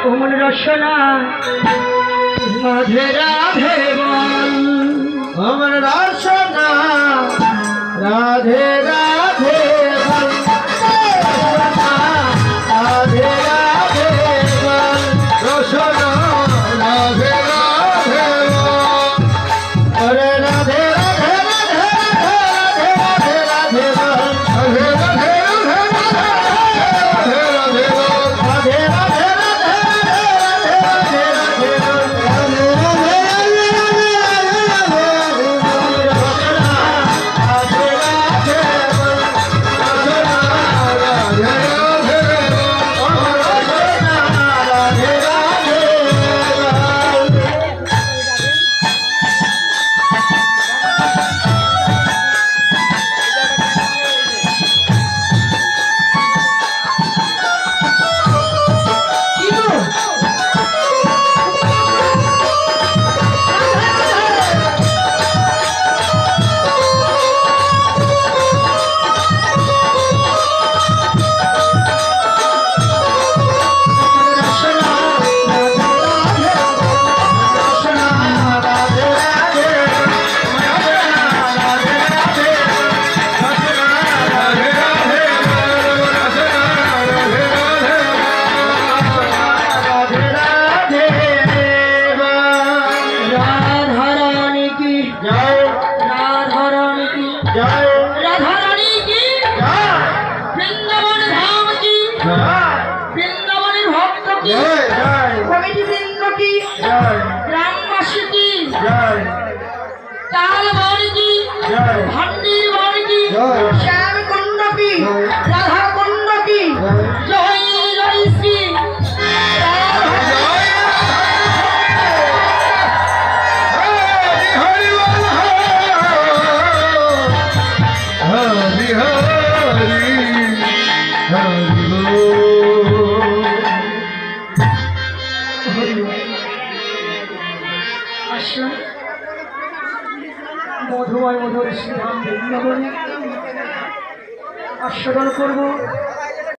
ওমন রসনা রাধে রাধে বল ওমন রসনা রাধে রাধে বল রাধে রাধে বল রসনা রাধে রাধে বল ওরে রাধে রাধে রাধে রাধে রাধে রাধে গ্রামবাসী কি তাল বাড়ি কি ভান্ডি বাড়ি কি শ্যাম কুণ্ড কি রাধা কুণ্ড কি জয় জয় শ্রী মধুময় মধুর শ্রীধাম বৃন্দাবনে আস্বাদন করব।